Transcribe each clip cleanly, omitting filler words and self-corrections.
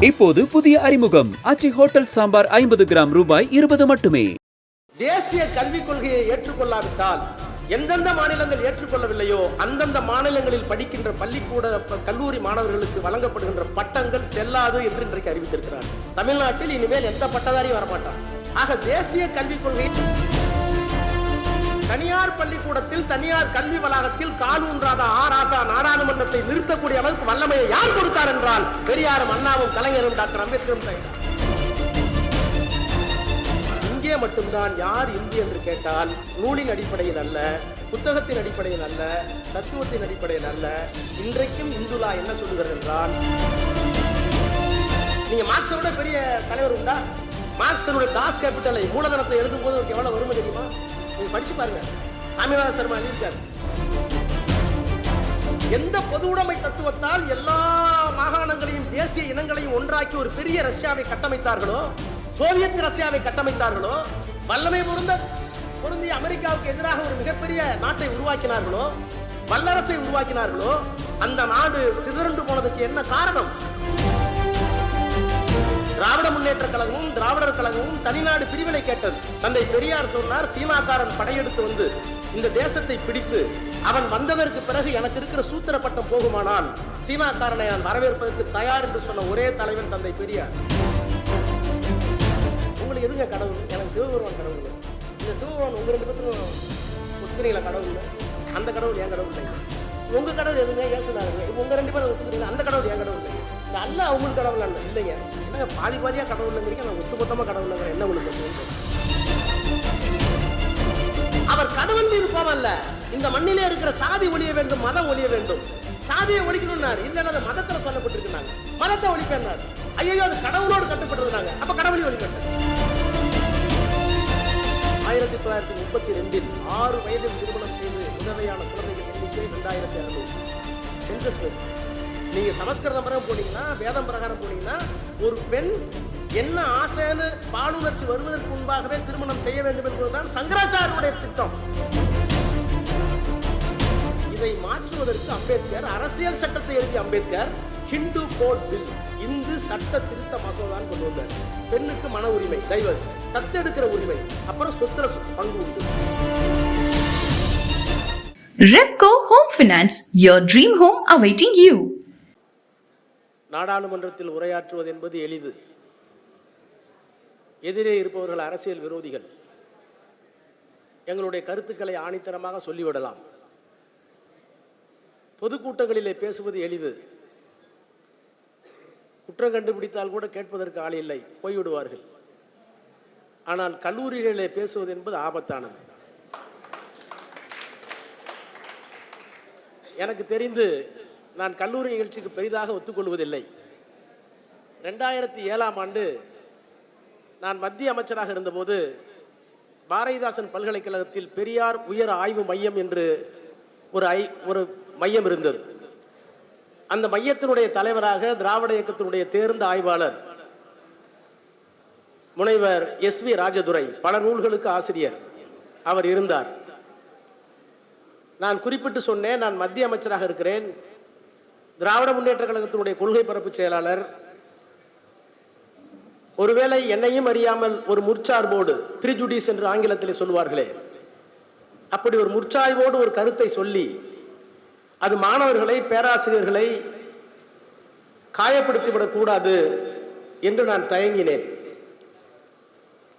இப்போது புதிய அறிமுகம் ஆச்சி ஹோட்டல் சாம்பார் 50 கிராம் ரூபாய் 20 மட்டுமே. தேசிய கல்விக் கொள்கையை ஏற்றுக்கொள்ளாவிட்டால் எந்தெந்த மாநிலங்கள் ஏற்றுக்கொள்ளவில்லையோ அந்தந்த மாநிலங்களில் படிக்கின்ற பள்ளிக்கூட கல்லூரி மாணவர்களுக்கு வழங்கப்படுகின்ற பட்டங்கள் செல்லாது என்று இன்றைக்கு அறிவித்திருக்கிறார். தமிழ்நாட்டில் இனிமேல் எந்த பட்டதாரியும் வரமாட்டார். ஆக தேசிய கல்விக் கொள்கை தனியார் பள்ளிக்கூடத்தில் தனியார் கல்வி வளாகத்தில் கால் ஊன்றாத ஆராசா நாடாளுமன்றத்தை நிறுத்தக்கூடிய அளவுக்கு வல்லமையை யார் கொடுத்தார் என்றால் பெரியாரும் அண்ணாவும் கலைஞரும் டாக்டர் அம்பேத்கரும் தான். இங்கே மட்டும்தான் யார் இந்தி என்று கேட்டால் நூலின் அடிப்படையில் அல்ல, புத்தகத்தின் அடிப்படையில் அல்ல, தத்துவத்தின் அடிப்படையில் அல்ல. இன்றைக்கும் இந்துலா என்ன சொல்லுகிறது என்றால், நீங்க மார்க்ஸோட பெரிய தலைவர் உண்டா? மார்க்ஸோட தாஸ் கேபிட்டலை மூலதனத்தை எழுதும் போது எவ்வளவு வறுமை தெரியுமா? நீங்க படிச்சு பாருங்க. சாமிநாத சர்மா எழுதியிருக்காரு. எந்த பொது உடைமை தத்துவத்தால் எல்லா மாகாணங்களையும் தேசிய இனங்களையும் ஒன்றாக்கி ஒரு பெரிய ரஷ்யாவை கட்டமைத்தார்களோ, சோவியத் ரஷ்யாவை கட்டமைத்தார்களோ, வல்லமை பொருந்திய அமெரிக்காவுக்கு எதிராக ஒரு மிகப்பெரிய நாட்டை உருவாக்கினார்களோ, வல்லரசை உருவாக்கினார்களோ, அந்த நாடு சிதறண்டு போனதுக்கு என்ன காரணம்? திராவிட முன்னேற்ற கழகமும் திராவிடர் கழகமும் தனிநாடு பிரிவினை கேட்டது. தந்தை பெரியார் சொன்னார், சீனாக்காரன் படையெடுத்து வந்து இந்த தேசத்தை பிடித்து அவன் வந்ததற்கு பிறகு எனக்கு இருக்கிற சூத்திர பட்டம் போகுமானால் சீனாக்காரனை நான் வரவேற்பதற்கு தயார் என்று சொன்ன ஒரே தலைவன் தந்தை பெரியார். உங்களுக்கு எதுங்க கடவுள்? எனக்கு சிவபெருமான் கடவுள். இந்த சிவபெருமான் உங்க 2 பேருக்கும் ஒத்துக்கிறீங்களா கடவுள்? அந்த கடவுள் என் கடவுள் இல்லை. உங்க கடவுள் எதுங்க? இயேசுதாங்க. உங்க 2 பேரும் ஒத்துக்கிறீங்களா? அந்த கடவுள் என் கடவுள் இல்லை. அல்ல அவங்களுக்கு கடவுள் அல்ல இல்லைங்க. என்னங்க பாதி பாதியா கடவுள்ங்கிறீங்க, நான் ஒட்டுமொத்தமா கடவுள் என்ன உங்களுக்கு? அவர் கடவுள் மீது போவல்ல, இந்த மண்ணிலே இருக்கிற சாதி ஒழிய வேண்டும், மதம் ஒழிய வேண்டும். சாதியை ஒழிக்கணும்னாரு, இல்லைன்னா அது மதத்துல சொல்லப்பட்டிருக்கிறாங்க. மதத்தை ஒழிப்பேன்னாரு. ஐயோ அது கடவுளோடு கட்டுப்பட்டிருந்தாங்க. அப்ப கடவுளை ஒழிப்பேன். 1932 6 வயதில் திருமணம் செய்து உதவியான குழந்தைகள் எண்ணிக்கை 2600. சென்சஸ். நீங்க சமஸ்கிருதம் பிரகாரம் போனீங்கன்னா, வேதம் பிரகாரம் போனீங்கன்னா, ஒரு பெண் என்ன ஆசைன்னு பாலுணர்ச்சி வருவதற்கு முன்பாகவே திருமணம் செய்ய வேண்டும் என்பதுதான் சங்கராச்சாரியருடைய திட்டம். இதை மாற்றுவதற்கு அம்பேத்கர் அரசியல் சட்டத்தை எழுதிய அம்பேத்கர் ஹிந்து கோட் பில், இந்து சட்ட திருத்த மசோதான் கொண்டு வந்தார். பெண்ணுக்கு மன உரிமை, டைவர்ஸ், தத்தெடுக்கிற உரிமை, அப்புறம் சொத்துல பங்கு உண்டு. Repco Home Finance, your dream home awaiting you. நாடாளுமன்றத்தில் உரையாற்றுவது என்பது எளிது. எதிரே இருப்பவர்கள் அரசியல் விரோதிகள். எங்களுடைய கருத்துக்களை ஆணித்தரமாக சொல்லிவிடலாம். பொதுக்கூட்டங்களிலே பேசுவது எளிது. குற்றம் கண்டுபிடித்தால் கூட கேட்பதற்கு ஆள் இல்லை, போய்விடுவார்கள். ஆனால் கல்லூரிகளிலே பேசுவது என்பது ஆபத்தானது. எனக்கு தெரிந்து நான் கல்லூரி நிகழ்ச்சிக்கு பெரிதாக ஒத்துக்கொள்வதில்லை. 2007ஆம் ஆண்டு நான் மத்திய அமைச்சராக இருந்தபோது பாரதிதாசன் பல்கலைக்கழகத்தில் பெரியார் உயர் ஆய்வு மையம் என்று ஒரு மையம் இருந்தது. அந்த மையத்தினுடைய தலைவராக திராவிட இயக்கத்தினுடைய தேர்ந்த ஆய்வாளர் முனைவர் SV ராஜதுரை, பல நூல்களுக்கு ஆசிரியர் அவர் இருந்தார். நான் குறிப்பிட்டு சொன்னேன், நான் மத்திய அமைச்சராக இருக்கிறேன், திராவிட முன்னேற்ற கழகத்தினுடைய கொள்கை பரப்பு செயலாளர். ஒருவேளை என்னையும் அறியாமல் ஒரு முற்சார்போடு, பிரிஜுடிஸ் என்று ஆங்கிலத்தில் சொல்வார்களே, அப்படி ஒரு முற்சாய்வோடு ஒரு கருத்தை சொல்லி அது மாணவர்களை, பேராசிரியர்களை காயப்படுத்திவிடக் கூடாது என்று நான் தயங்கினேன்.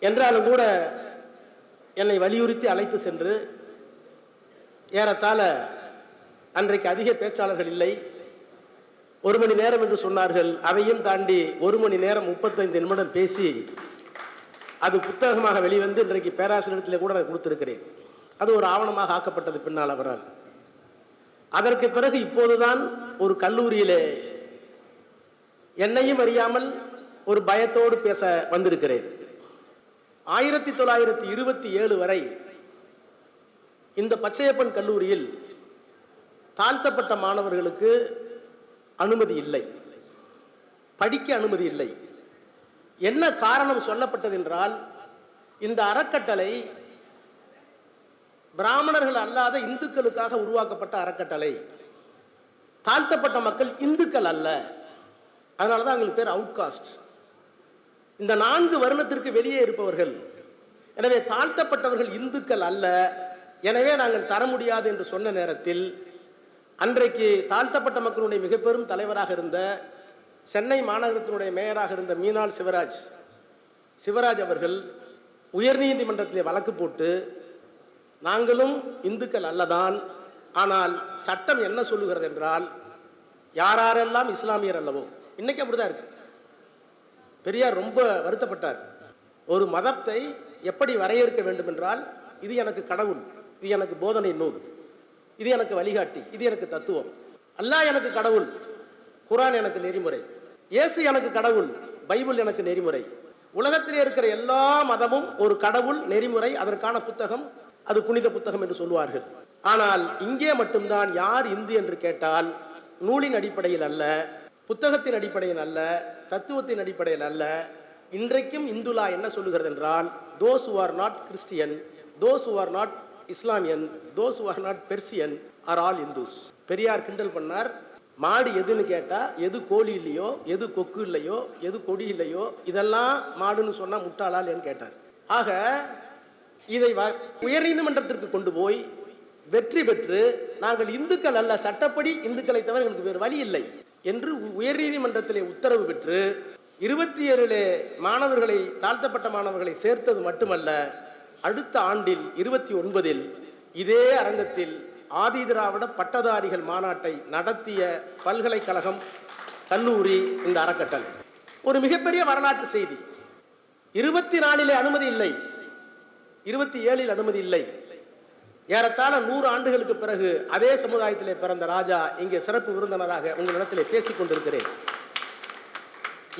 என்றாலும் கூட என்னை வலியுறுத்தி அழைத்து சென்று, ஏறத்தாழ அன்றைக்கு அதிக பேச்சாளர்கள் இல்லை, 1 மணி நேரம் என்று சொன்னார்கள். அதையும் தாண்டி 1 மணி நேரம் 35 நிமிடம் பேசி அது புத்தகமாக வெளிவந்து இன்றைக்கு பேராசிரியத்தில் கூட நான் கொடுத்திருக்கிறேன். அது ஒரு ஆவணமாக ஆக்கப்பட்டது பின்னால் அவரால். அதற்கு பிறகு இப்போதுதான் ஒரு கல்லூரியிலே என்னையும் அறியாமல் ஒரு பயத்தோடு பேச வந்திருக்கிறேன். 1927 வரை இந்த பச்சையப்பன் கல்லூரியில் தாழ்த்தப்பட்ட மாணவர்களுக்கு அனுமதி இல்லை, படிக்க அனுமதி இல்லை. என்ன காரணம் சொல்லப்பட்டது என்றால், இந்த அறக்கட்டளை பிராமணர்கள் அல்லாத இந்துக்களுக்காக உருவாக்கப்பட்ட அறக்கட்டளை. தாழ்த்தப்பட்ட மக்கள் இந்துக்கள் அல்ல. அதனால தான் அவங்களுக்கு பேர் அவுட்காஸ்ட். இந்த 4 வருணத்திற்கு வெளியே இருப்பவர்கள். எனவே தாழ்த்தப்பட்டவர்கள் இந்துக்கள் அல்ல, எனவே நாங்கள் தர முடியாது என்று சொன்ன நேரத்தில் அன்றைக்கு தாழ்த்தப்பட்ட மக்களுடைய மிக பெரும் தலைவராக இருந்த சென்னை மாநகரத்தினுடைய மேயராக இருந்த மீனாள் சிவராஜ் அவர்கள் உயர்நீதிமன்றத்தில் வழக்கு போட்டு, நாங்களும் இந்துக்கள் அல்லதான், ஆனால் சட்டம் என்ன சொல்லுகிறது என்றால் யாரெல்லாம் இஸ்லாமியர் அல்லவோ, இன்னைக்கு அப்படிதான் இருக்கு. பெரியார் ரொம்ப வருத்தப்பட்டார். ஒரு மதத்தை எப்படி வரையறுக்க வேண்டும் என்றால், இது எனக்கு கடவுள், இது எனக்கு போதனை நூல், இது எனக்கு வழிகாட்டி, இது எனக்கு தத்துவம். அல்லாஹ் எனக்கு கடவுள், குர்ஆன் எனக்கு நெறிமுறை. இயேசு எனக்கு கடவுள், பைபிள் எனக்கு நெறிமுறை. உலகத்திலே இருக்கிற எல்லா மதமும் ஒரு கடவுள், நெறிமுறை, அதற்கான புத்தகம், அது புனித புத்தகம் என்று சொல்வார்கள். ஆனால் இங்கே மட்டும்தான் யார் இந்து என்று கேட்டால் நூலின் அடிப்படையில் அல்ல, புத்தகத்தின் அடிப்படையில் அல்ல, தத்துவத்தின் அடிப்படையில் அல்ல. இன்றைக்கும் இந்துலா என்ன சொல்லுகிறது என்றால், those who are not Christian, those who are not Islamian, those who are not Persian are all Hindus. Periyar கிண்டல் பண்ணார். மாடு எதுன்னு கேட்டா எது கோழி இல்லையோ, எது கொக்கு இல்லையோ, எது கொடி இல்லையோ, இதெல்லாம் மாடுன்னு சொன்னா முட்டாளால் கேட்டார். ஆக இதை உயர்நீதிமன்றத்திற்கு கொண்டு போய் வெற்றி பெற்று, நாங்கள் இந்துக்கள் அல்ல, சட்டப்படி இந்துக்களை தவிர எங்களுக்கு வேறு வழி இல்லை என்று உயர்நீதிமன்றத்திலே உத்தரவு பெற்று 27 மாணவர்களை, தாழ்த்தப்பட்ட மாணவர்களை சேர்த்தது மட்டுமல்ல, அடுத்த ஆண்டில் 29 இதே அரங்கத்தில் ஆதி திராவிட பட்டதாரிகள் மாநாட்டை நடத்திய பல்கலைக்கழகம், கல்லூரி, இந்த அறக்கட்டளை. ஒரு மிகப்பெரிய வரலாற்று செய்தி. 24 அனுமதி இல்லை, 27 அனுமதி இல்லை. ஏறத்தாழ 100 ஆண்டுகளுக்கு பிறகு அதே சமுதாயத்திலே பிறந்த ராஜா இங்கே சிறப்பு விருந்தினராக உங்களிடத்திலே பேசிக் கொண்டிருக்கிறேன்.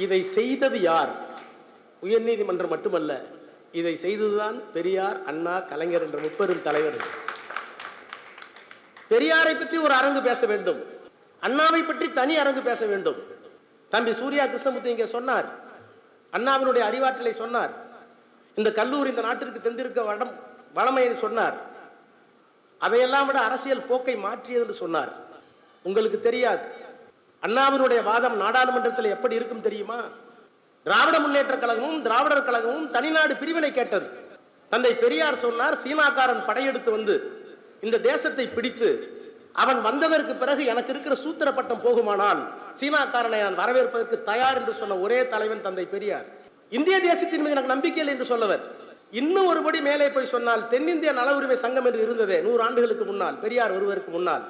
இதை செய்தது யார்? உயர்நீதிமன்றம் மட்டுமல்ல, இதை செய்ததுதான் பெரியார், அண்ணா, கலைஞர் என்ற முப்பெரும் தலைவர்கள். பெரியாரை பற்றி ஒரு அரங்கு பேச வேண்டும், அண்ணாவை பற்றி தனி அரங்கு பேச வேண்டும். தம்பி சூர்யா கிருஷ்ணமூர்த்தி இங்கே சொன்னார், அண்ணாவினுடைய அறிவாற்றலை சொன்னார், இந்த கல்லூரி இந்த நாட்டிற்கு தந்திருக்க வளமையை சொன்னார், அதையெல்லாம் விட அரசியல் போக்கை மாற்றியது என்று சொன்னார். உங்களுக்கு தெரியாது, அண்ணாவினுடைய வாதம் நாடாளுமன்றத்தில் எப்படி இருக்கும் தெரியுமா? திராவிட முன்னேற்ற கழகமும் திராவிடர் கழகமும் தனிநாடு பிரிவினை கேட்டது. தந்தை பெரியார் சொன்னார், சீனாக்காரன் படையெடுத்து வந்து இந்த தேசத்தை பிடித்து அவன் வந்ததற்கு பிறகு எனக்கு இருக்கிற சூத்திர பட்டம் போகுமானால் சீனாக்காரனை நான் வரவேற்பதற்கு தயார் என்று சொன்ன ஒரே தலைவன் தந்தை பெரியார். இந்திய தேசத்தின் மீது எனக்கு நம்பிக்கை இல்லை என்று சொல்லவர். இன்னும் ஒருபடி மேலே போய் சொன்னால், தென்னிந்திய நல உரிமை சங்கம் என்று இருந்ததே 100 ஆண்டுகளுக்கு முன்னால், பெரியார் ஒருவருக்கு முன்னால்,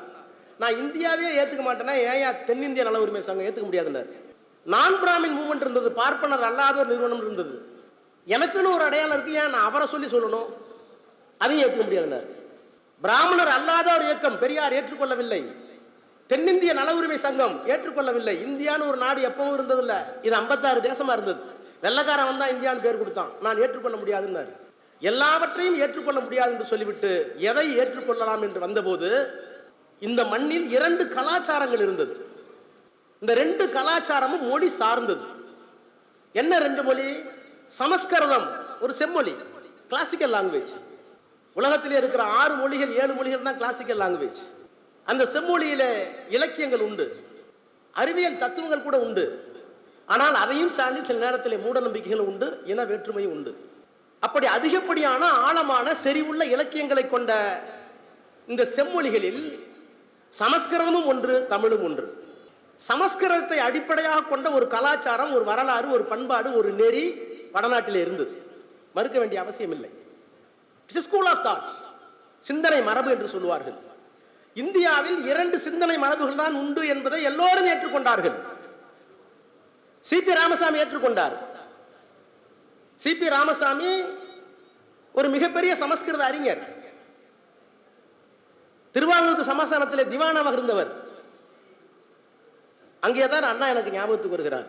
நான் இந்தியாவே ஏத்துக்க மாட்டேன்னா ஏன் தென்னிந்திய நல உரிமை சங்கம் ஏத்துக்க முடியாதுன்னார். நான் பிராமின் மூவ்மெண்ட் இருந்தது, பார்ப்பனர் அல்லாத ஒரு நிறுவனம் இருந்தது, எனக்குன்னு ஒரு அடையாளம் இருக்கு, ஏன் நான் அவரை சொல்லணும், அதையும் ஏற்றுக்க முடியாதுன்னார். பிராமணர் அல்லாத ஒரு இயக்கம் பெரியார் ஏற்றுக்கொள்ளவில்லை, தென்னிந்திய நல உரிமை சங்கம் ஏற்றுக்கொள்ளவில்லை. இந்தியான்னு ஒரு நாடு எப்பவும் இருந்ததில்ல, இது 56 தேசமா இருந்தது. வெள்ளக்காரன் வந்தா இந்தியான்னு பேர் கொடுத்தான், நான் ஏற்றுக்கொள்ள முடியாதுன்னாரு. எல்லாவற்றையும் ஏற்றுக்கொள்ள முடியாது என்று சொல்லிவிட்டு எதை ஏற்றுக்கொள்ளலாம் என்று வந்தபோது, இந்த மண்ணில் 2 கலாச்சாரங்கள் இருந்தது. இந்த 2 கலாச்சாரமும் மொழி சார்ந்தது. என்ன 2 மொழி? சமஸ்கிருதம் ஒரு செம்மொழி, கிளாசிக்கல் லாங்குவேஜ். உலகத்திலே இருக்கிற 6 மொழிகள் 7 மொழிகள் தான் கிளாசிக்கல் லாங்குவேஜ். அந்த செம்மொழியில இலக்கியங்கள் உண்டு, அறிவியல் தத்துவங்கள் கூட உண்டு. ஆனால் அதையும் சார்ந்து சில நேரத்தில் மூட நம்பிக்கைகள் உண்டு, இன வேற்றுமை உண்டு. அப்படி அதிகப்படியான ஆழமான செறிவுள்ள இலக்கியங்களை கொண்ட இந்த செம்மொழிகளில் சமஸ்கிருதமும் ஒன்று, தமிழும் ஒன்று. சமஸ்கிருதத்தை அடிப்படையாக கொண்ட ஒரு கலாச்சாரம், ஒரு வரலாறு, ஒரு பண்பாடு, ஒரு நெறி வடநாட்டிலே இருந்தது, மறுக்க வேண்டிய அவசியம் இல்லை. ஸ்கூல் ஆஃப் தாட், சிந்தனை மரபு என்று சொல்லுவார்கள். இந்தியாவில் 2 சிந்தனை மரபுகள் தான் உண்டு என்பதை எல்லோரும் ஏற்றுக்கொண்டார்கள். சிபி ராமசாமி ஏற்றுக்கொண்டார். சிபி ராமசாமி ஒரு மிகப்பெரிய சமஸ்கிருத அறிஞர், திருவாங்கூர் சமஸ்தானத்திலே திவானாக இருந்தவர். அங்கேதான் அண்ணா எனக்கு ஞாபகத்துக்கு வருகிறார்.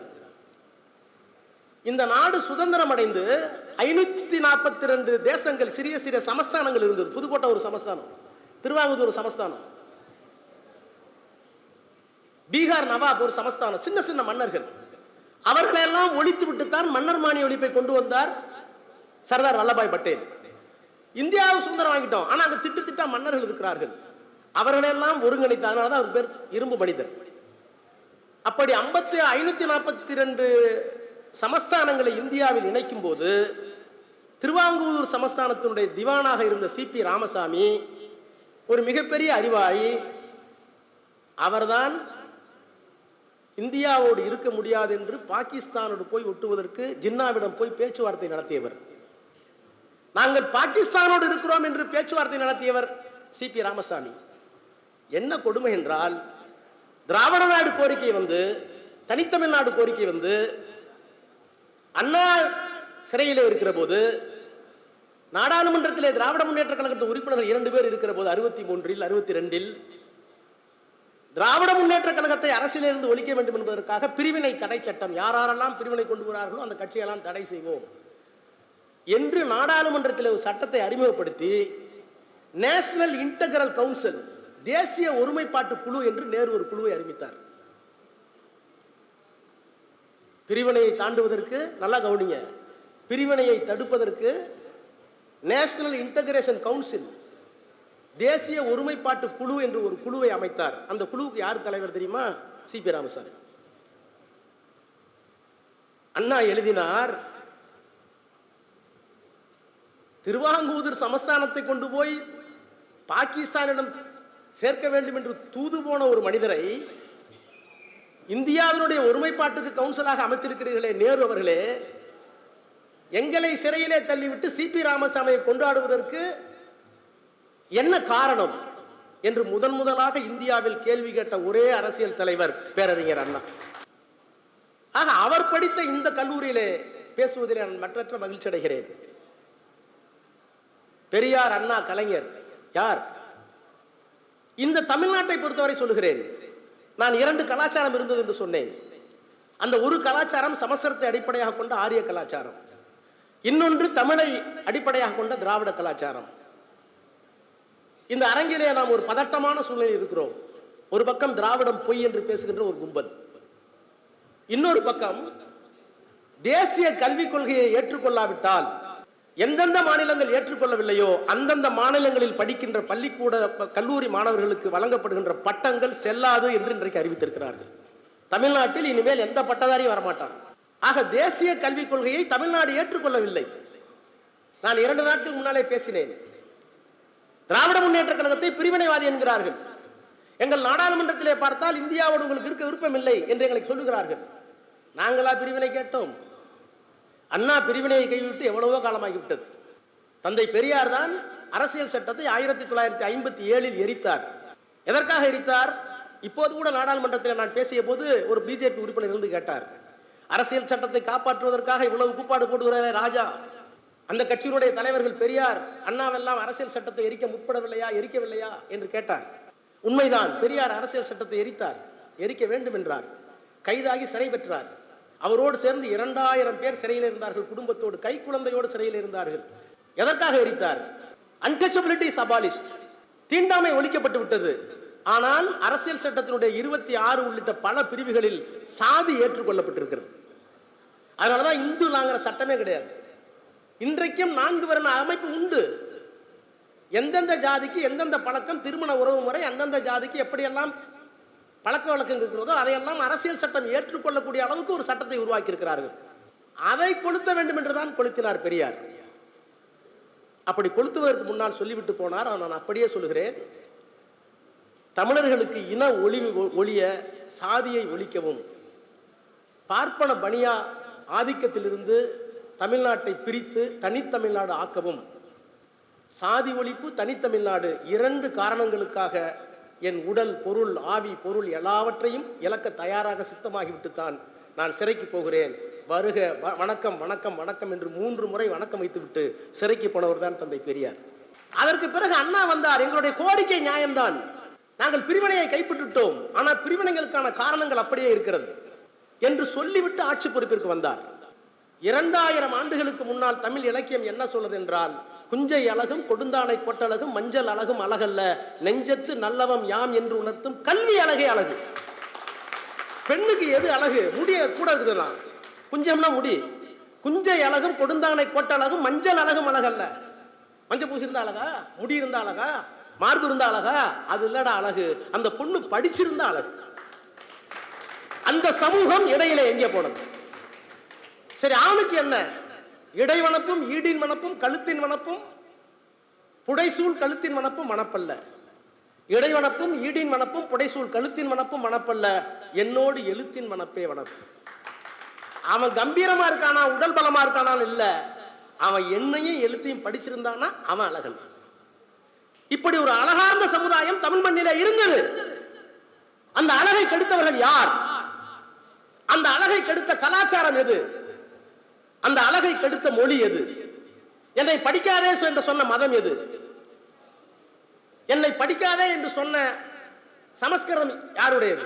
இந்த நாடு சுதந்திரம் அடைந்து 542 தேசங்கள், சிறிய சிறிய சமஸ்தானங்கள் இருந்தது. புதுக்கோட்டை ஒரு சமஸ்தானம், திருவாங்கூர் ஒரு சமஸ்தானம், பீகார் நவாப் ஒரு சமஸ்தானம், சின்ன சின்ன மன்னர்கள். அவர்களெல்லாம் ஒழித்து விட்டுத்தான் மன்னர் மானிய ஒழிப்பை கொண்டு வந்தார் சர்தார் வல்லபாய் பட்டேல். இந்தியாவை சுதந்திரம் வாங்கிட்டோம், ஆனா அங்க திட்டா மன்னர்கள் இருக்கிறார்கள், அவர்களெல்லாம் ஒருங்கிணைத்தாங்க. அவர் பேர் இரும்பு மனிதர். அப்படி 542 சமஸ்தானங்களை இந்தியாவில் இணைக்கும் போது திருவாங்கூர் சமஸ்தானத்தினுடைய திவானாக இருந்த சிபி ராமசாமி ஒரு மிகப்பெரிய அறிவாளி. அவர்தான் இந்தியாவோடு இருக்க முடியாது என்று பாகிஸ்தானோடு போய் ஒட்டுவதற்கு ஜின்னாவிடம் போய் பேச்சுவார்த்தை நடத்தியவர். நாங்கள் பாகிஸ்தானோடு இருக்கிறோம் என்று பேச்சுவார்த்தை நடத்தியவர் சிபி ராமசாமி. என்ன கொடுமை என்றால், திராவிட நாடு கோரிக்கை வந்து, தனித்தமிழ்நாடு கோரிக்கை வந்து, அண்ணா சிறையிலே இருக்கிற போது, நாடாளுமன்றத்திலே திராவிட முன்னேற்ற கழகத்தின் உறுப்பினர்கள் 2 பேர் இருக்கிற போது 63 62 திராவிட முன்னேற்ற கழகத்தை அரசியலிருந்து ஒழிக்க வேண்டும் என்பதற்காக பிரிவினை தடை சட்டம், யாரெல்லாம் பிரிவினை கொண்டு வரார்களோ அந்த கட்சியெல்லாம் தடை செய்வோம் என்று நாடாளுமன்றத்தில் ஒரு சட்டத்தை அறிமுகப்படுத்தி நேஷனல் இன்டெகிரல் கவுன்சில், தேசிய ஒருமைப்பாட்டு குழு என்று நேரு ஒரு குழுவை அறிவித்தார். பிரிவினையை தாண்டுவதற்கு, நல்லா கவனிங்க, பிரிவினையை தடுப்பதற்கு நேஷனல் இன்டகிரேஷன் கவுன்சில், தேசிய ஒருமைப்பாட்டு குழு என்று ஒரு குழுவை அமைத்தார். அந்த குழுவுக்கு யார் தலைவர் தெரியுமா? சிபி ராமசாமி. அண்ணா எழுதினார், திருவாங்கூர் சமஸ்தானத்தை கொண்டு போய் பாகிஸ்தானிடம் சேர்க்க வேண்டும் என்று தூது போன ஒரு மனிதரை இந்தியாவினுடைய ஒருமைப்பாட்டுக்கு கவுன்சிலாக அமைத்திருக்கிறீர்களே நேரு அவர்களே, எங்களை சிறையிலே தள்ளிவிட்டு சிபி ராமசாமியை கொண்டாடுவதற்கு என்ன காரணம் என்று முதலாக இந்தியாவில் கேள்வி கேட்ட ஒரே அரசியல் தலைவர் பேரறிஞர் அண்ணா. ஆக அவர் படித்த இந்த கல்லூரியிலே பேசுவதில் நான் மற்றற்ற மகிழ்ச்சி அடைகிறேன். பெரியார், அண்ணா, கலைஞர் யார்? இந்த தமிழ்நாட்டை பொறுத்தவரை சொல்லுகிறேன், நான் 2 கலாச்சாரம் இருந்தது என்று சொன்னேன். அந்த ஒரு கலாச்சாரம் சமஸ்கிருதத்தை அடிப்படையாக கொண்ட ஆரிய கலாச்சாரம், இன்னொன்று தமிழை அடிப்படையாக கொண்ட திராவிட கலாச்சாரம். இந்த அரங்கிலே நாம் ஒரு பதட்டமான சூழ்நிலை இருக்கிறோம். ஒரு பக்கம் திராவிடம் பொய் என்று பேசுகின்ற ஒரு கும்பல், இன்னொரு பக்கம் தேசிய கல்விக் கொள்கையை ஏற்றுக்கொள்ளாவிட்டால், எந்தெந்த மாநிலங்கள் ஏற்றுக்கொள்ளவில்லையோ அந்தந்த மாநிலங்களில் படிக்கின்ற பள்ளிக்கூட கல்லூரி மாணவர்களுக்கு வழங்கப்படுகின்ற பட்டங்கள் செல்லாது என்று இன்றைக்கு அறிவித்திருக்கிறார்கள். தமிழ்நாட்டில் இனிமேல் எந்த பட்டதாரியும் வரமாட்டான். ஆக தேசிய கல்விக் கொள்கையை தமிழ்நாடு ஏற்றுக்கொள்ளவில்லை. நான் 2 நாட்கள் முன்னாலே பேசினேன். திராவிட முன்னேற்ற கழகத்தை பிரிவினைவாதி என்கிறார்கள். எங்கள் நாடாளுமன்றத்திலே பார்த்தால் இந்தியாவோடு உங்களுக்கு இருக்க விருப்பம் இல்லை என்று எங்களை சொல்லுகிறார்கள். நாங்களா பிரிவினை கேட்டோம்? அண்ணா பிரிவினையை கைவிட்டு எவ்வளவோ காலமாகிவிட்டது. தந்தை பெரியார் தான் அரசியல் சட்டத்தை 1957 எரித்தார். எதற்காக எரித்தார்? இப்போது கூட நாடாளுமன்றத்தில் நான் பேசிய போது ஒரு பிஜேபி உறுப்பினர் இருந்து கேட்டார், அரசியல் சட்டத்தை காப்பாற்றுவதற்காக இவ்வளவு கூப்பாடு போடுகிறாரே ராஜா, அந்த கட்சியினுடைய தலைவர்கள் பெரியார், அண்ணாவெல்லாம் அரசியல் சட்டத்தை எரிக்க முற்படவில்லையா, எரிக்கவில்லையா என்று கேட்டார். உண்மைதான், பெரியார் அரசியல் சட்டத்தை எரித்தார், எரிக்க வேண்டும் என்றார். கைதாகி சிறை பெற்றார். அவரோடு சேர்ந்து 2000 பேர் சிறையில் இருந்தார்கள், குடும்பத்தோடு, கை குழந்தையோடு சிறையில் இருந்தார்கள். எதற்காக எரித்தார்? அன்டச்சபிலிட்டி இஸ் அபாலிஷ்ட், தீண்டாமை ஒழிக்கப்பட்டு விட்டது. ஆனால் அரசியல் சட்டத்தினுடைய 26 உள்ளிட்ட பல பிரிவுகளில் சாதி ஏற்றுக்கொள்ளப்பட்டிருக்கிறது. அதனாலதான் இந்து நாங்கிற சட்டமே கிடையாது. இன்றைக்கும் 4 வர்ண அமைப்பு உண்டு. எந்தெந்த ஜாதிக்கு எந்தெந்த பழக்கம், திருமண உறவு முறை, அந்தந்த ஜாதிக்கு எப்படியெல்லாம் பழக்க வழக்கம் இருக்கிறதோ அதையெல்லாம் அரசியல் சட்டம் ஏற்றுக்கொள்ளக்கூடிய அளவுக்கு ஒரு சட்டத்தை உருவாக்கி இருக்கிறார்கள். அதை கொளுத்த வேண்டும் என்றுதான் கொளுத்தினார் பெரியார். அப்படி கொளுத்துவதற்கு முன்னால் சொல்லிவிட்டு போனார். நான் அப்படியே சொல்லுகிறேன், தமிழர்களுக்கு இன ஒழிய சாதியை ஒழிக்கவும், பார்ப்பன பனியா ஆதிக்கத்திலிருந்து தமிழ்நாட்டை பிரித்து தனித்தமிழ்நாடு ஆக்கவும், சாதி ஒழிப்பு, தனித்தமிழ்நாடு 2 காரணங்களுக்காக என் உடல், பொருள், ஆவி, பொருள் எல்லாவற்றையும் இழக்க தயாராக சித்தமாகிவிட்டுத்தான் நான் சிறைக்கு போகிறேன். வருக, வணக்கம் வணக்கம் வணக்கம் என்று 3 முறை வணக்கம் வைத்துவிட்டு சிறைக்கு போனவர் தான் தந்தை பெரியார். அதற்கு பிறகு அண்ணா வந்தார். எங்களுடைய கோரிக்கை நியாயம்தான், நாங்கள் பிரிவினையை கைப்பற்றிட்டோம், ஆனால் பிரிவினைகளுக்கான காரணங்கள் அப்படியே இருக்கிறது என்று சொல்லிவிட்டு ஆட்சி பொறுப்பிற்கு வந்தார். 2000 ஆண்டுகளுக்கு முன்னால் தமிழ் இலக்கியம் என்ன சொல்லுது என்றால், குஞ்சை அழகும் கொடுந்தானை கொட்டழகும் மஞ்சள் அழகும் அழகல்ல, நெஞ்சத்து நல்லவம் யாம் என்று உணர்த்தும் கல்வி அழகே அழகு. பெண்ணுக்கு எது அழகு? முடிய கூட இருக்குதுலாம், குஞ்சம்னா முடி. குஞ்சை அழகும் கொடுந்தானை கொட்டழகும் மஞ்சள் அழகும் அழகல்ல. மஞ்சள் பூசி இருந்தா அழகா? முடி இருந்தா அழகா? மார்பு இருந்தா அழகா? அது இல்லடா அழகு, அந்த பொண்ணு படிச்சிருந்தா அழகு. அந்த சமூகம் இடையில எங்கே போனது? சரி, ஆணுக்கு என்ன? இடைவனப்பும் ஈடின் வனப்பும் கழுத்தின் வனப்பும் புடைசூழ் கழுத்தின் வனப்பும் மனப்பல்ல. இடைவனப்பும் ஈடின் வனப்பும் புடைசூழ் கழுத்தின் வனப்பும் மனப்பல்ல, என்னோடு எழுத்தின் வனப்பே வனப்பு. அவன் கம்பீரமா இருக்கானா, உடல் பலமா இருக்கானா இல்ல, அவன் என்னையும் எழுத்தையும் படிச்சிருந்தானா அவன் அழகன். இப்படி ஒரு அழகார்ந்த சமுதாயம் தமிழ் மண்ணில இருந்தது. அந்த அழகை கெடுத்தவர்கள் யார்? அந்த அழகை கெடுத்த கலாச்சாரம் எது? அந்த அழகை கெடுத்த மொழி எது? என்னை படிக்காதே என்று சொன்ன மதம் எது? என்னை படிக்காதே என்று சொன்ன சமஸ்கிருதம் யாருடையது?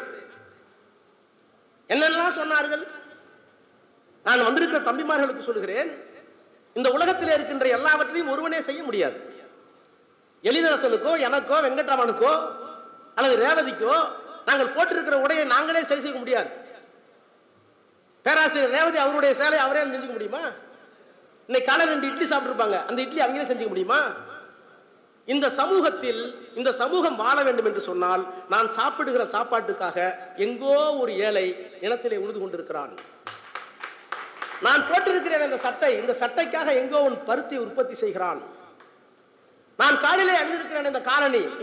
என்னெல்லாம் சொன்னார்கள்? நான் வந்திருக்கிற தம்பிமார்களுக்கு சொல்கிறேன், இந்த உலகத்தில் இருக்கின்ற எல்லாவற்றையும் ஒருவனே செய்ய முடியாது. எழிலரசனுக்கோ எனக்கோ வெங்கட்ராமனுக்கோ அல்லது ரேவதிக்கோ நாங்கள் போட்டிருக்கிற உடையை நாங்களே சரி செய்ய முடியாது. பேராசிரியர் ரேவதி அவருடைய சேலை அவரே செஞ்சுக்க முடியுமா? இன்னைக்கு காலையில் 2 இட்லி சாப்பிட்டுருப்பாங்க, அந்த இட்லி அவங்களே செஞ்சுக்க முடியுமா? இந்த சமூகத்தில் இந்த சமூகம் வாழ வேண்டும் என்று சொன்னால் நான் சாப்பிடுகிற சாப்பாட்டுக்காக எங்கோ ஒரு ஏழை நிலத்திலே உழுது கொண்டிருக்கிறான். நான் போட்டிருக்கிறேன் இந்த சட்டைக்காக எங்கோ ஒரு பருத்தி உற்பத்தி செய்கிறான். நான் காலிலே அணிந்திருக்கிறேன்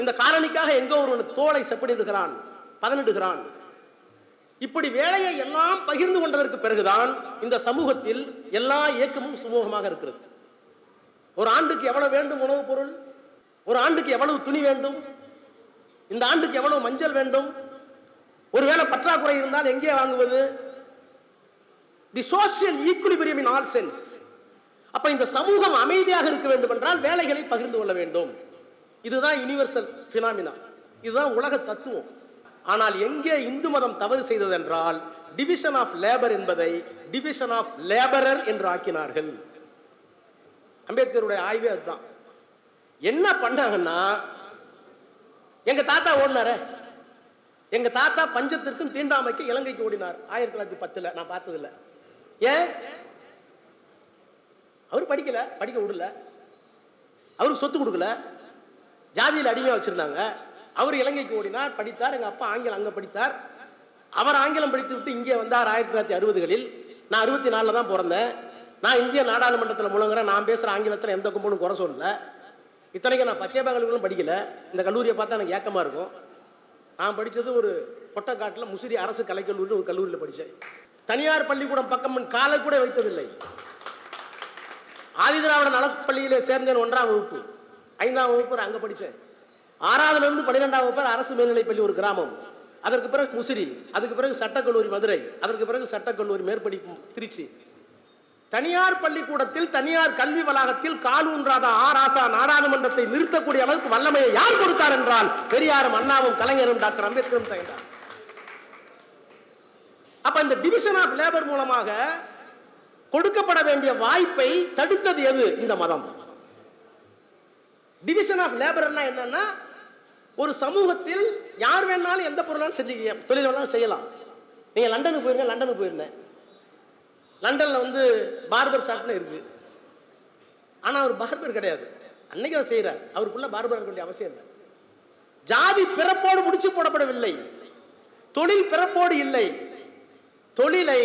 இந்த காலனிக்காக எங்கோ ஒரு தோலை செப்பனிடுகிறான், பதனிடுகிறான். இப்படி வேலையை எல்லாம் பகிர்ந்து கொண்டதற்கு பிறகுதான் இந்த சமூகத்தில் எல்லா இயக்கமும் சுமூகமாக இருக்கிறது. ஒரு ஆண்டுக்கு எவ்வளவு வேண்டும் உணவுப் பொருள், ஒரு ஆண்டுக்கு எவ்வளவு துணி வேண்டும், இந்த ஆண்டுக்கு எவ்வளவு மஞ்சள் வேண்டும், ஒருவேளை பற்றாக்குறை இருந்தால் எங்கே வாங்குவது? தி social equilibrium in all sense. அப்ப இந்த சமூகம் அமைதியாக இருக்க வேண்டும் என்றால் வேலைகளை பகிர்ந்து கொள்ள வேண்டும். இதுதான் யூனிவர்சல் பினாமினா, இதுதான் உலக தத்துவம். ஆனால் எங்கே இந்து மதம் தவறு செய்தது என்றால் டிவிஷன் ஆஃப் லேபர் என்பதை டிவிஷன் ஆஃப் லேபரர் என்று ஆக்கினார்கள். அம்பேத்கருடைய ஆய்வே அதுதான். என்ன பண்ணாங்கன்னா, எங்க தாத்தா ஓடினாரு, எங்க தாத்தா பஞ்சத்திற்கும் தீண்டாமைக்கு இலங்கைக்கு ஓடினார் 1910. நான் பார்த்ததில்ல. ஏன்? அவர் படிக்கல, படிக்க விடல, அவருக்கு சொத்து கொடுக்கல, ஜாதியில் அடிமையா வச்சிருந்தாங்க. அவர் இலங்கைக்கு ஓடினார், படித்தார். எங்க அப்பா ஆங்கிலம் அங்க படித்தார். அவர் ஆங்கிலம் படித்து விட்டு இங்கே வந்தார் 1960களில். நான் 64 தான் பிறந்தேன். நான் இந்திய நாடாளுமன்றத்தில் முழங்குறேன். நான் பேசுற ஆங்கிலத்தில் எந்த கும்பனும் குறை சொல்லல. இத்தனைக்கும் நான் பச்சையப்பா கல்லூரிகளும் படிக்கல. இந்த கல்லூரியை பார்த்தா எனக்கு ஏக்கமா இருக்கும். நான் படித்தது ஒரு பொட்டக்காட்டில் முசிறி அரசு கலைக்கல்லூரி ஒரு கல்லூரியில் படித்தேன். தனியார் பள்ளிக்கூடம் பக்கம் காலை கூட வைத்ததில்லை. ஆதிதிராவிட நலப்பள்ளியிலே சேர்ந்தேன் 1ஆம் வகுப்பு, 5ஆம் வகுப்பு அங்கே படித்தேன். 6ஆவதுலேருந்து 12ஆம் வகுப்பு அரசு மேல்நிலைப்பள்ளி ஒரு கிராமம், அதற்கு பிறகு முசிறி, அதுக்கு பிறகு சட்டக்கல்லூரி மதுரை, அதற்கு பிறகு சட்டக்கல்லூரி மேற்படிப்பு திருச்சி. தனியார் பள்ளிக்கூடத்தில் தனியார் கல்வி வளாகத்தில் கால் ஊன்றாத ஆராசா நாடாளுமன்றத்தை நிறுத்தக்கூடிய அளவுக்கு வல்லமையை யார் கொடுத்தார் என்றால் பெரியாரும் அண்ணாவும் கலைஞரும் டாக்டர் அம்பேத்கரும் தயந்தார். அப்ப இந்த டிவிஷன் ஆஃப் லேபர் மூலமாக கொடுக்கப்பட வேண்டிய வாய்ப்பை தடுத்தது எது? இந்த மதம். டிவிஷன் ஆஃப் லேபர் என்னன்னா, ஒரு சமூகத்தில் யார் வேணாலும் எந்த பொருளாலும் செஞ்சுக்க, தொழில் வேணாலும் செய்யலாம். நீங்க லண்டனுக்கு போயிருங்க, லண்டனுக்கு போயிருந்தேன். லண்டன்ல பார்பர் ஷாப்னு இருக்கு. ஆனா அவர் பார்பர் கிடையாது, அன்னைக்கு அவர் செய்யறார். அவருக்குள்ள பார்பர் இருக்க வேண்டிய அவசியம் இல்லை. ஜாதி பிறப்போடு முடிச்சு போடப்படவில்லை, தொழில் பிறப்போடு இல்லை. தொழிலை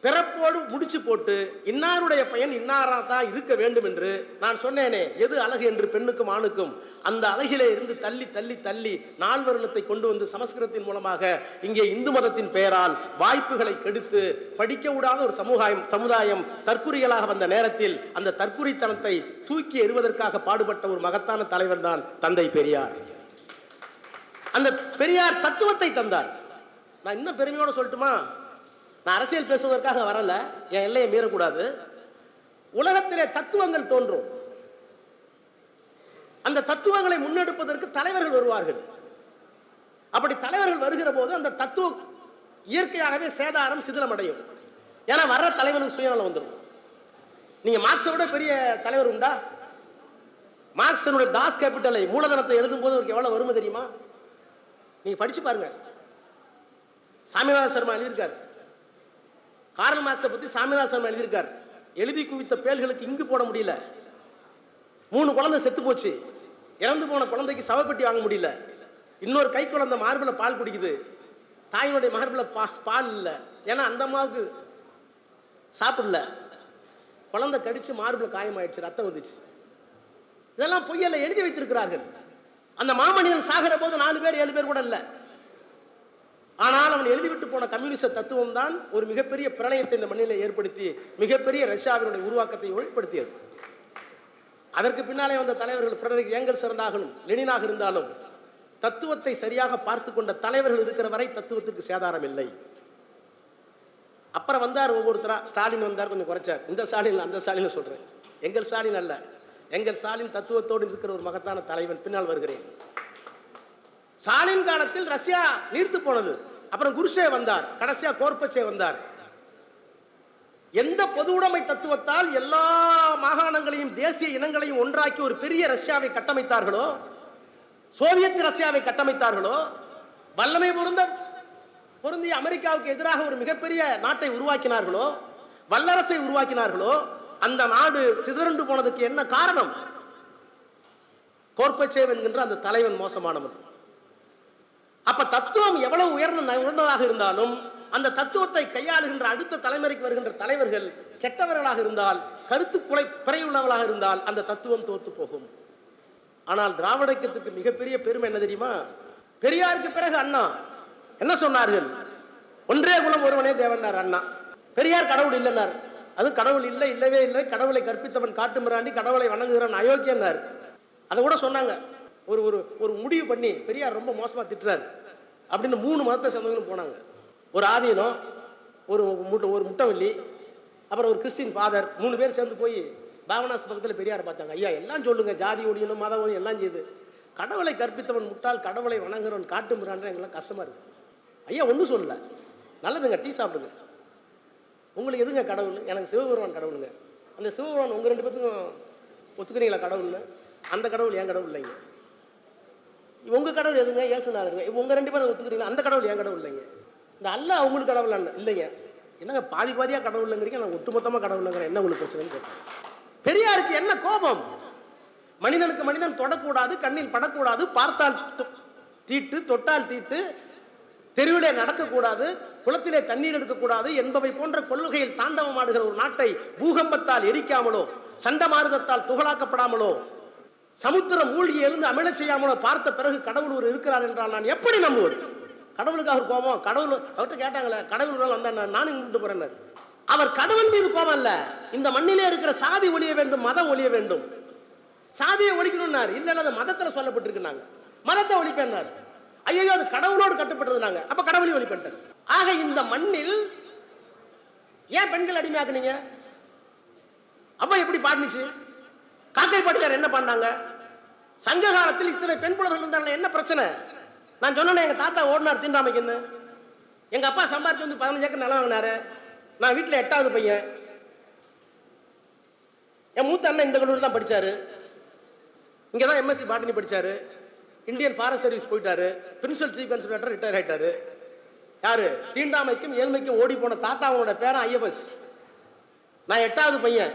பிறப்போடு முடிச்சு போட்டு இன்னாருடைய பையன் இன்னாராதான் இருக்க வேண்டும் என்று நான் சொன்னேனே, எது அழகு என்று பெண்ணுக்கும் ஆணுக்கும், அந்த அழகிலே இருந்து தள்ளி தள்ளி தள்ளி நால்வர்ணத்தை கொண்டு வந்து சமஸ்கிருதத்தின் மூலமாக இங்கே இந்து மதத்தின் பெயரால் வாய்ப்புகளை கெடுத்து படிக்க விடாத ஒரு சமுதாயம் தற்குறிகளாக வந்த நேரத்தில் அந்த தற்குறித்தனத்தை தூக்கி எறிவதற்காக பாடுபட்ட ஒரு மகத்தான தலைவர் தான் தந்தை பெரியார். அந்த பெரியார் தத்துவத்தை தந்தார். நான் இன்னும் பெருமையோடு சொல்லட்டுமா, நான் அரசியல் பேசுவதற்காக வரல, என் எல்லையை மீறக்கூடாது. உலகத்திலே தத்துவங்கள் தோன்றும், அந்த தத்துவங்களை முன்னெடுப்பதற்கு தலைவர்கள் வருவார்கள். அப்படி தலைவர்கள் வருகிற போது அந்த தத்துவம் இயற்கையாகவே சேதாரம் சிதிலமடையும். ஏன்னா வர்ற தலைவனுக்கு சுயநலம் வந்துடும். நீங்க மார்க்ஸை விட பெரிய தலைவர் உண்டா? மார்க்ஸனுடைய தாஸ் கேபிட்டலை மூலதனத்தை எழுதும் போது அவருக்கு எவ்வளவு வறுமை தெரியுமா? நீங்க படிச்சு பாருங்க. சாமிநாத சர்மா எழுதியிருக்காரு, கார்ல் மார்க்ஸை பத்தி சாமிநாத சர்மா எழுதியிருக்கார். எழுதி குவித்த பேல்களுக்கு இங்கு போட முடியல. 3 குழந்தை செத்து போச்சு. இறந்து போன குழந்தைக்கு சவப்பெட்டி வாங்க முடியல. இன்னொரு கை குழந்தை மார்பில் பால் குடிக்குது. தாயினுடைய மகர்பில் பால் இல்லை, ஏன்னா அந்த அம்மாவுக்கு சாப்பிடல, குழந்தை கடிச்சு மார்பில் காயமாயிடுச்சு, ரத்தம் வந்துச்சு. இதெல்லாம் பொய்யல்ல, எழுதி வைத்திருக்கிறார்கள். அந்த மாமனிதன் சாகிற போது 4 பேர் 7 பேர் கூட இல்லை. ஆனால் அவன் எழுதிவிட்டு போன கம்யூனிச தத்துவம் தான் ஒரு மிகப்பெரிய பிரளயத்தை இந்த மண்ணிலே ஏற்படுத்தி மிகப்பெரிய ரஷ்யாவினுடைய உருவாக்கத்தை ஒளிப்படுத்தியது. அதற்கு பின்னாலே வந்த தலைவர்கள் ஃபிரெடரிக் ஏங்கல்ஸ் இருந்தாலும் லெனினாக இருந்தாலும் தத்துவத்தை சரியாக பார்த்து கொண்ட தலைவர்கள் இருக்கிற வரை தத்துவத்துக்கு சேதாரம் இல்லை. அப்புறம் வந்தார் ஒவ்வொருத்தரா. ஸ்டாலின் வந்தார், கொஞ்சம் குறைச்சார். இந்த ஸ்டாலின் அந்த ஸ்டாலின் சொல்றேன், எங்கள் ஸ்டாலின் அல்ல. எங்கள் ஸ்டாலின் தத்துவத்தோடு இருக்கிற ஒரு மகத்தான தலைவன். பின்னால் வருகிறேன். ஸ்டாலின் காலத்தில் ரஷ்யா நீர்த்து போனது. அப்புறம் குருஷே வந்தார், கடைசியா கோர்பச்சே வந்தார். எந்த பொது உடைமை தத்துவத்தால் எல்லா மாகாணங்களையும் தேசிய இனங்களையும் ஒன்றாக்கி ஒரு பெரிய ரஷ்யாவை கட்டமைத்தார்களோ, சோவியத் ரஷ்யாவை கட்டமைத்தார்களோ, வல்லமை பொருந்திய அமெரிக்காவுக்கு எதிராக ஒரு மிகப்பெரிய நாட்டை உருவாக்கினார்களோ, வல்லரசை உருவாக்கினார்களோ, அந்த நாடு சிதறண்டு போனதுக்கு என்ன காரணம்? கோர்பச்சேவ் என்கின்ற அந்த தலைவன் மோசமானவன். அப்ப தத்துவம் எவ்வளவு உயர்ந்ததாக இருந்தாலும் அந்த தத்துவத்தை கையாளுகின்ற அடுத்த தலைமுறைக்கு வருகின்ற தலைவர்கள் கெட்டவர்களாக இருந்தால், கருத்து பிறையுள்ளவர்களாக இருந்தால் அந்த தத்துவம் தோத்து போகும். ஆனால் திராவிட இயக்கத்துக்கு மிகப்பெரிய பெருமை என்ன தெரியுமா? பெரியாருக்கு பிறகு அண்ணா என்ன சொன்னார்கள்? ஒன்றே குலம் ஒருவனே தேவன் அண்ணா. பெரியார் கடவுள் இல்லைன்னார். அது கடவுள் இல்லை, இல்லவே இல்லை, கடவுளை கற்பித்தவன் காட்டு மிராண்டி, கடவுளை வணங்குகிறான் அயோக்கியன்னார். அதை கூட சொன்னாங்க. ஒரு ஒரு முடிவு பண்ணி பெரியார் ரொம்ப மோசமா திட்டுறாரு அப்படின்னு 3 மதத்தை சேர்ந்தவங்களும் போனாங்க. ஒரு ஆதீனம், ஒரு முட்டவள்ளி, அப்புறம் ஒரு கிறிஸ்டின் ஃபாதர், 3 பேர் சேர்ந்து போய் பாவனாஸ் பக்கத்தில் பெரியார் பார்த்தாங்க. ஐயா எல்லாம் சொல்லுங்க, ஜாதி ஒழியணும், மத ஒழியும் எல்லாம் செய்யுது, கடவுளை கற்பித்தவன் முட்டாள், கடவுளை வணங்குறவன் காட்டு மிராண்டி, எங்கெல்லாம் கஷ்டமா இருக்கு. ஐயா ஒன்றும் சொல்லல, நல்லதுங்க, டீ சாப்பிடுங்க, உங்களுக்கு எதுங்க கடவுள்? எனக்கு சிவபெருமான் கடவுளுங்க. அந்த சிவபெருமான் உங்க 2 பேத்துக்கும் ஒத்துக்கிறீங்களா கடவுள்னு? அந்த கடவுள் என் கடவுள் இல்லைங்க. உங்க கடவுள் எதுங்க? ஏசுநாதருங்க. உங்க 2 பேரும் ஒத்துக்கிறீங்களா? அந்த கடவுள் என் கடவுள் இல்லைங்க. இந்த அல்லாஹ் உங்களுக்கு கடவுள் இல்லைங்க. என்னங்க பாதி பாதியா கடவுள் இல்லைங்கிறீங்க, நான் ஒட்டுமொத்தமா கடவுள் இல்லைங்கிற என்ன உங்களுக்கு பிரச்சனைன்னு கேட்டேன். பெரியாருக்கு என்ன கோபம்? மனிதனுக்கு மனிதன் தொடக்கூடாது, கண்ணில் படக்கூடாது, பார்த்தால் தீட்டு, தொட்டால் தீட்டு, தெருவிலே நடக்கக்கூடாது, குளத்திலே தண்ணீர் எடுக்கக்கூடாது என்பவை போன்ற கொள்கையில் தாண்டவம் ஆடுகிற ஒரு நாட்டை பூகம்பத்தால் எரிக்காமலோ, சண்டமாருதத்தால் துகளாக்கப்படாமலோ, சமுத்திரம் மூழ்கி எழுந்து அமிழ செய்யாமலோ பார்த்த பிறகு கடவுள் ஒரு இருக்கிறார் என்றால் நான் எப்படி நம்புவது? கடவுளுக்கு அவர் கோபம். கடவுள் அவர்கிட்ட கேட்டாங்களே, கடவுள் வந்தா நானும் கும்பிட்டு போறேன். அவர் கடவுள் மீது கோபம் அல்ல, இந்த மண்ணிலே இருக்கிற சாதி ஒழிய வேண்டும், மதம் ஒழிய வேண்டும். சாதியை ஒழிக்கணும்னாரு. இல்ல அது மதத்துல சொல்லப்பட்டிருக்கு, மதத்தை ஒழிப்பேன்னாரு. ஐயோ அது கடவுளோடு கட்டுப்பட்டது. நாங்க அப்ப கடவுளையும் ஒழிப்பேன். ஆக இந்த மண்ணில் ஏன் பெண்கள் அடிமையாக்குனீங்க? அப்ப எப்படி பாடுச்சு? காக்கை பாட்டுக்கார் என்ன பண்ணாங்க? சங்க காலத்தில் இத்தனை பெண் புலவர்கள் இருந்தாங்க, என்ன பிரச்சனை? நான் சொன்னேன், எங்க தாத்தா ஓடினார் தீண்டாமைக்குன்னு. எங்க அப்பா சம்பாதிச்சு வந்து 15 ஏக்கர் நிலம் வாங்கினாரு. நான் வீட்டுல 8வது பையன். என் மூத்த அண்ணன் இந்த கல்லூரி தான் படிச்சாரு, இங்கதான் எம்எஸ்சி பாட்டனி படிச்சாரு, இந்தியன் ஃபாரஸ்ட் சர்வீஸ் போயிட்டாரு, பிரின்சிபல் சீஃப் கன்சர்வேட்டர் ரிட்டையர் ஆயிட்டாரு. யாரு? தீண்டாமைக்கும் ஏழ்மைக்கும் ஓடி போன தாத்தாவோட பேரன் ஐஎஃப்எஸ். நான் 8வது பையன்,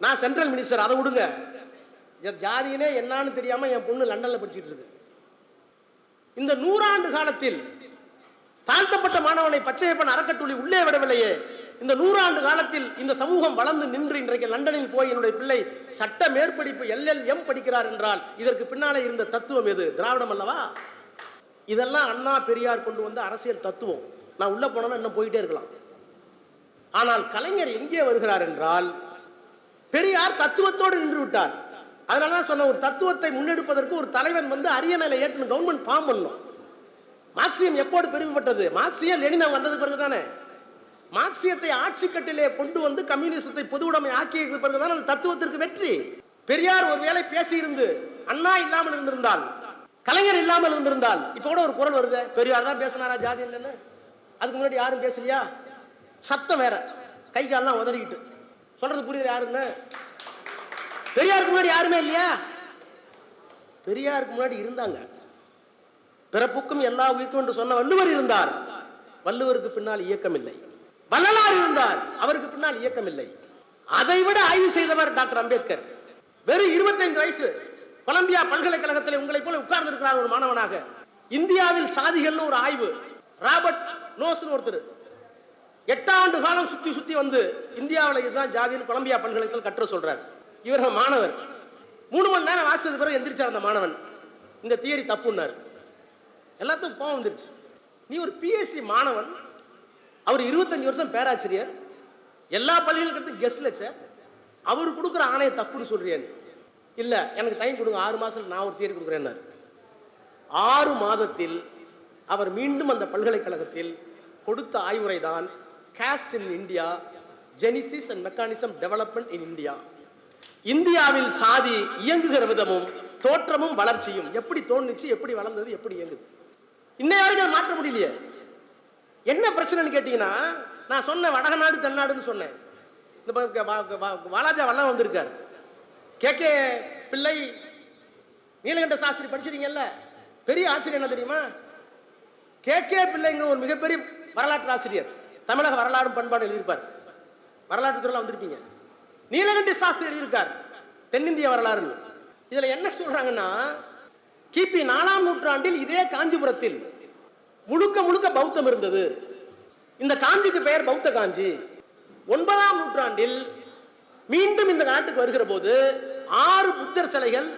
நான் சென்ட்ரல் மினிஸ்டர். அதை விடுங்க, ஜாதியினே என்னன்னு தெரியாம என் பொண்ணு லண்டன்ல படிச்சுட்டு இருக்கு. இந்த 100 ஆண்டு காலத்தில் தாழ்த்தப்பட்ட மாணவனை பச்சையப்பன் அறக்கட்டளை உள்ளே விடவில்லையே. இந்த 100 ஆண்டு காலத்தில் இந்த சமூகம் வளர்ந்து நின்று இன்றைக்கு லண்டனில் போய் என்னுடைய பிள்ளை சட்ட மேற்படிப்பு LLM படிக்கிறார் என்றால் இதற்கு பின்னாலே இருந்த தத்துவம் எது? திராவிடம் அல்லவா? இதெல்லாம் அண்ணா பெரியார் கொண்டு வந்த அரசியல் தத்துவம். நான் உள்ள போனோம்னா இன்னும் போயிட்டே இருக்கலாம். ஆனால் கலைஞர் எங்கே வருகிறார் என்றால், பெரியார் தத்துவத்தோடு நின்று விட்டார். அதனாலதான் சொன்ன, ஒரு தத்துவத்தை முன்னெடுப்பதற்கு ஒரு தலைவன் வந்து அரியணையில ஏற்று கவர்மெண்ட் ஃபார்ம் பண்ணணும். மார்க்சியம் எப்போது பெருமைப்பட்டது? மார்க்சியம் லெனின் வந்ததுக்கு பிறகுதானே. மார்க்சியத்தை ஆட்சி கட்டிலே கொண்டு வந்து கம்யூனிசத்தை பொது உடைமை ஆக்கியது பிறகுதான் அந்த தத்துவத்திற்கு வெற்றி. பெரியார் ஒருவேளை பேசியிருந்து அண்ணா இல்லாமல் இருந்திருந்தால், கலைஞர் இல்லாமல் இருந்திருந்தால், இப்ப கூட ஒரு குரல் வருது, பெரியார் தான் பேசினாரா ஜாதி இல்லைன்னு. அதுக்கு முன்னாடி யாரும் பேசலையா? சத்தம் வேற, கை கால்லாம் உதறிக்கிட்டு சொல்றது புரியுது யாருன்னு? பெரியாருக்கு முன்னாடி யாருமே இல்லையா? பெரியாருக்கு முன்னாடி இருந்தாங்க. பிறப்புக்கும் எல்லா உயிர்க்கும் என்று சொன்ன வள்ளுவர் இருந்தார். வள்ளுவருக்கு பின்னால் இயக்கம் இல்லை. வள்ளலார் இருந்தார், அவருக்கு பின்னால் இயக்கம் இல்லை. அதை விட ஆய்வு செய்தவர் டாக்டர் அம்பேத்கர். வெறும் 25 வயசு, கொலம்பியா பல்கலைக்கழகத்தில் உங்களை போல உட்கார்ந்து இருக்கிறார் ஒரு மாணவனாக. இந்தியாவில் சாதிகள்னு ஒரு ஆய்வு, ராபர்ட் நோஸ்னு ஒருத்தர் 8 ஆண்டு காலம் சுத்தி சுத்தி வந்து இந்தியாவில் இதுதான் ஜாதின்னு கொலம்பியா பல்கலைக்கழகத்தில் கற்று சொல்றார். இவர் மாணவர் 3 மணி நேரம் வாசிச்சது பிறகு எந்திரிச்சார் அந்த மாணவன். இந்த தியரி தப்புன்னார். எல்லாத்துக்கும் கோவம் வந்துருச்சு. நீ ஒரு பிஎஸ்சி மாணவன், அவர் 25 வருஷம் பேராசிரியர், எல்லா பள்ளிகளுக்கும் கெஸ்ட் லெக்சர், அவர் கொடுக்குற ஆணையை தப்புன்னு சொல்றியா? இல்ல, எனக்கு டைம் கொடுங்க, 6 மாசத்துல நான் ஒரு தியரி கொடுக்குறேன். 6 மாதத்தில் அவர் மீண்டும் அந்த பல்கலைக்கழகத்தில் கொடுத்த ஆய்வுரை தான் cost in India, Genesis and mechanism development in India. இந்தியாவில் சாதி இயங்குகிற விதமும் தோற்றமும் வளர்ச்சியும், எப்படி தோணுச்சு, எப்படி வளர்ந்தது, எப்படி இயங்குது, இன்னைய வரைக்கும் மாற்ற முடியலையே. என்ன பிரச்சனைன்னு கேட்டீங்கன்னா, நான் சொன்ன வடநாடு தென்னாடுன்னு சொன்னேன். இந்த வாலாஜா வல்லம் வந்திருக்காரு, கே பிள்ளை, நீலகண்ட சாஸ்திரி படிச்சிருக்கீங்கல்ல, பெரிய ஆசிரியர் என்ன தெரியுமா? கே பிள்ளைங்க ஒரு மிகப்பெரிய வரலாற்று ஆசிரியர், தமிழக வரலாறு பண்பாடு எழுதியிருப்பார், வரலாற்று துறையில் வந்திருப்பீங்க. நீலகண்ட சாஸ்திரி எழுதியிருக்கார் தென்னிந்திய வரலாறு. இதுல என்ன சொல்றாங்கன்னா, கிபி 4ஆம் நூற்றாண்டில் இதே காஞ்சிபுரத்தில் முழுக்க முழுக்க பௌத்தம் இருந்தது. இந்த காஞ்சிக்கு பெயர் பௌத்த காஞ்சி. 9ஆம் நூற்றாண்டில் மீண்டும் இந்த நாட்டுக்கு வருகிற போது 6 புத்தர் சிலைகள்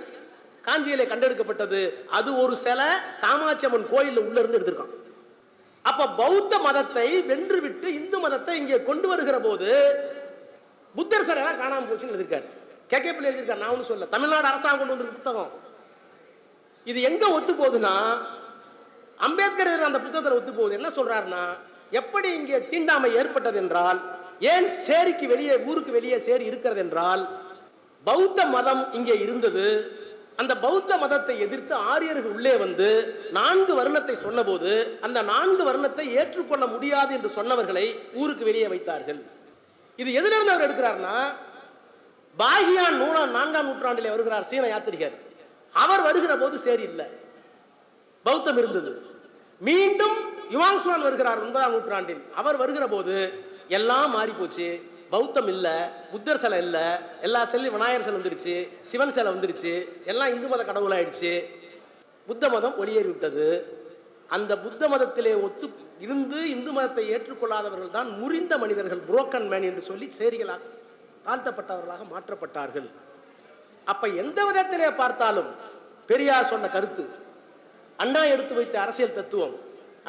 காஞ்சியிலே கண்டெடுக்கப்பட்டது. அது ஒரு சிலை காமாட்சி அம்மன் கோயில் உள்ள இருந்து எடுத்திருக்கான். அப்ப பௌத்த மதத்தை வென்று விட்டு இந்து மதத்தை இங்கே கொண்டு வருகிற போது புத்தர் சிலை எல்லாம் காணாம போச்சுன்னு எழுதியிருக்காரு. கே பிள்ளை எழுதியிருக்காரு, நான் ஒன்னும் சொல்ல, தமிழ்நாடு அரசாங்கம் கொண்டு வந்திருக்க புத்தகம். இது எங்க ஒத்து போகுதுன்னா, அம்பேத்கர் அந்த புத்தகத்தில் ஒத்து போகுது. என்ன சொல்றாருன்னா, எப்படி இங்கே தீண்டாமை ஏற்பட்டது என்றால், ஏன் சேரிக்கு வெளியே, ஊருக்கு வெளியே சேரி இருக்கிறது என்றால், பௌத்த மதம் இங்கே இருந்தது. அந்த பௌத்த மதத்தை எதிர்த்து ஆரியர்கள் உள்ளே வந்து 4 வர்ணத்தை சொன்னபோது அந்த 4 வர்ணத்தை ஏற்றுக்கொள்ள முடியாது என்று சொன்னவர்களை ஊருக்கு வெளியே வைத்தார்கள். இது எதிலிருந்து அவர் எடுக்கிறார்னா, பாகியான் 4ஆம் நூற்றாண்டிலே வருகிறார் சீன யாத்திரிகர். அவர் வருகிற போது சேரி இல்லை, பௌத்தம் இருந்தது. மீண்டும் யுவாங்சுவான் வருகிறார் 9ஆம் நூற்றாண்டில். அவர் வருகிற போது எல்லாம் மாறி போச்சு, பௌத்தம் இல்ல, புத்தர் சிலை இல்ல, எல்லா சிலையும் விநாயகர் சிலை வந்துருச்சு, சிவன் சிலை வந்துருச்சு, எல்லாம் இந்து மத கடவுள் ஆயிடுச்சு. புத்த மதம் ஒளியேறி விட்டது. அந்த புத்த மதத்திலே ஒத்து இருந்து இந்து மதத்தை ஏற்றுக்கொள்ளாதவர்கள் தான் முறிந்த மனிதர்கள், புரோக்கன் மேன் என்று சொல்லி சேரிகளாக தாழ்த்தப்பட்டவர்களாக மாற்றப்பட்டார்கள். அப்ப எந்த விதத்திலே பார்த்தாலும் பெரியார் சொன்ன கருத்து, அண்ணா எடுத்து வைத்த அரசியல் தத்துவம்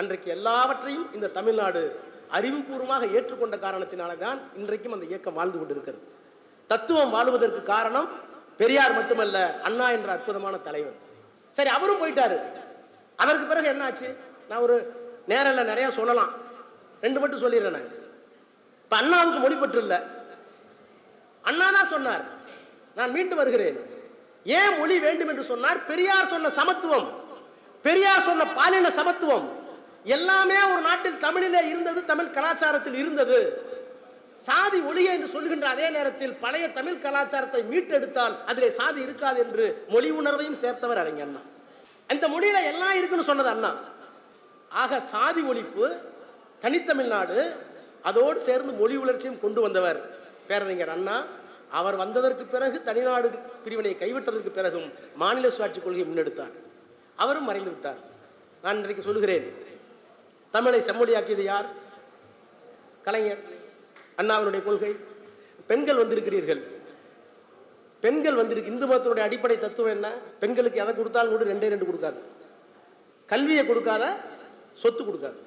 அன்றைக்கு எல்லாவற்றையும் இந்த தமிழ்நாடு அறிவுபூர்வமாக ஏற்றுக்கொண்ட காரணத்தினால்தான் இன்றைக்கும் அந்த இயக்கம் வாழ்ந்து கொண்டிருக்கிறது. தத்துவம் வாழ்வதற்கு காரணம் பெரியார் மட்டுமல்ல, அண்ணா என்ற அற்புதமான தலைவர். சரி, அவரும் போயிட்டாரு. அதற்கு பிறகு என்ன ஆச்சு? நான் ஒரு நேரில் நிறைய சொல்லலாம், 2 மட்டும் சொல்லிடுறேன். இப்ப அண்ணாவுக்கு மொழிப்பற்று இல்லை. அண்ணா தான் சொன்னார், நான் மீண்டும் வருகிறேன். ஏன் மொழி வேண்டும் என்று சொன்னார்? பெரியார் சொன்ன சமத்துவம், பெரியார் சொன்ன பாலின சமத்துவம் எல்லாமே ஒரு நாட்டில் தமிழிலே இருந்தது, தமிழ் கலாச்சாரத்தில் இருந்தது. சாதி ஒழிய என்று சொல்லுகின்ற அதே நேரத்தில் பழைய தமிழ் கலாச்சாரத்தை மீட்டெடுத்தால் அதிலே சாதி இருக்காது என்று மொழி உணர்வையும் சேர்த்தவர் அறிஞர் அண்ணா. அந்த மொழியில எல்லாம் இருக்குன்னு சொன்னது அண்ணா. ஆக சாதி ஒழிப்பு, தனித்தமிழ்நாடு, அதோடு சேர்ந்து மொழி உணர்ச்சியும் கொண்டு வந்தவர் பேரறிஞர் அண்ணா. அவர் வந்ததற்கு பிறகு தனிநாடு பிரிவினை கைவிட்டதற்கு பிறகும் மாநில சுயாட்சி கொள்கையை முன்னெடுத்தார். அவரும் மறைந்து விட்டார். நான் இன்றைக்கு சொல்லுகிறேன், தமிழை செம்மொழியாக்கியது யார்? கலைஞர். அண்ணாவினுடைய கொள்கை. பெண்கள் வந்திருக்கிறீர்கள், பெண்கள் வந்திருக்கு. இந்து மதத்தினுடைய அடிப்படை தத்துவம் என்ன? பெண்களுக்கு எதை கொடுத்தாலும் கூட 2 கொடுக்காது, கல்வியை கொடுக்காத, சொத்து கொடுக்காது.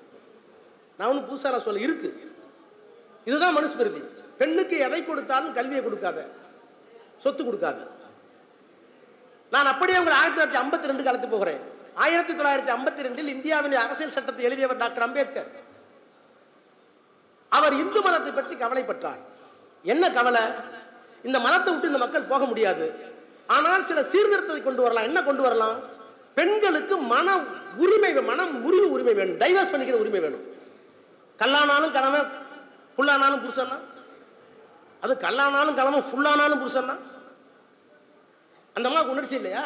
நான் ஒன்றும் புதுசாக சொல்ல, இருக்கு. இதுதான் மனுஸ்மிருதி. பெண்ணுக்கு எதை கொடுத்தாலும் கல்வியை கொடுக்காத, சொத்து கொடுக்காது. நான் அப்படியே உங்களை 1952 அழைத்து போகிறேன். 1952 இந்தியாவின் அரசியல் சட்டத்தை எழுதியவர் டாக்டர் அம்பேத்கர். அவர் இந்து மதத்தை பற்றி கவலைப்பட்டார். என்ன கவலை? இந்த மதத்தை விட்டு இந்த மக்கள் போக முடியாது, ஆனால் சில சீர்திருத்தத்தை கொண்டு வரலாம். என்ன கொண்டு வரலாம்? பெண்களுக்கு மன உரிமை, மனம் உரிமை உரிமை வேணும், டைவர்ஸ் பண்ணிக்கிற உரிமை வேணும். கல்லானாலும் கணவன், புல்லானாலும் புருஷன்னா, அது கல்லானாலும் கணவன், ஃபுல்லானாலும் புருஷன்னா, அந்த மாதிரி உணர்ச்சி இல்லையா?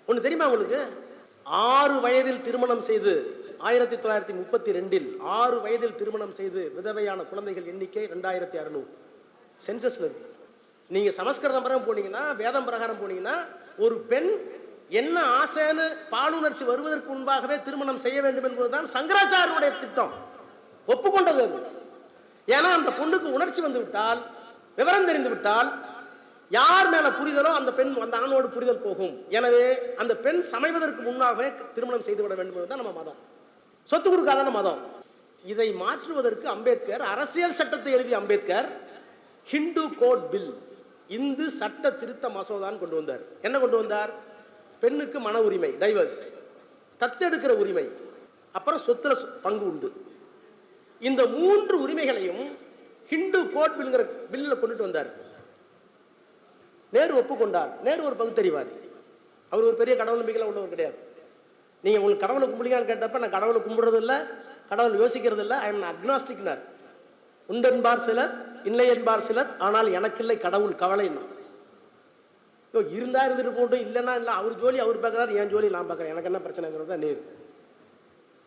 ஒன்று தெரியுமா உங்களுக்கு? 6 வயதில் திருமணம் செய்து 1932 6 வயதில் திருமணம் செய்து விதவையான குழந்தைகள் எண்ணிக்கை 2600 சென்சஸ்ல இருக்கு. நீங்க சமஸ்கிருதம் பிரகாரம் போனீங்கன்னா, வேதம் பிரகாரம் போனீங்கன்னா, ஒரு பெண் என்ன ஆசைன்னு பாலுணர்ச்சி வருவதற்கு முன்பாகவே திருமணம் செய்ய வேண்டும் என்பதுதான் சங்கராச்சாரியருடைய திட்டம். ஒப்புக்கொண்டது அது. ஏன்னா அந்த பொண்ணுக்கு உணர்ச்சி வந்து விட்டால், விவரம் தெரிந்து விட்டால், யார் மேல புரிதலோ அந்த பெண் அந்த ஆணோடு புரிதல் போகும். எனவே அந்த பெண் சமைவதற்கு முன்னாகவே திருமணம் செய்து விட வேண்டும் என்பதுதான் நம்ம மதம். சொத்து கொடுக்காத மதம். இதை மாற்றுவதற்கு அம்பேத்கர் அரசியல் சட்டத்தை எழுதிய அம்பேத்கர் ஹிந்து கோட் பில், இந்து சட்ட திருத்த மசோதான் கொண்டு வந்தார். என்ன கொண்டு வந்தார்? பெண்ணுக்கு மன உரிமை, டைவர்ஸ், தத்தெடுக்கிற உரிமை, அப்புறம் சொத்துல பங்கு உண்டு. இந்த 3 உரிமைகளையும் ஹிந்து கோட் பில்ங்கிற பில்ல கொண்டுட்டு வந்தார். நேரு ஒப்புக்கொண்டார். நேரு ஒரு பகுத்தறிவாதி. அவர் ஒரு பெரிய கடவுள் நம்பிக்கையில் உள்ளவர் கிடையாது. நீங்க உங்களுக்கு கடவுளை கும்பிடுங்கன்னு கேட்டப்ப நான் கடவுளை கும்பிடுறது இல்லை, கடவுள் யோசிக்கிறது இல்லை, ஐ எம் அக்னாஸ்டிக்னார். உண்டென்பார் சிலர், இல்லை என்பார் சிலர், ஆனால் எனக்கில்லை கடவுள் கவலை. இருந்தா இருந்துட்டு போட்டோம், இல்லைன்னா இல்லை, அவர் ஜோலி அவர் பார்க்கறாரு, என் ஜோலி நான் பார்க்கறேன், எனக்கு என்ன பிரச்சனைங்கிறத நேரு.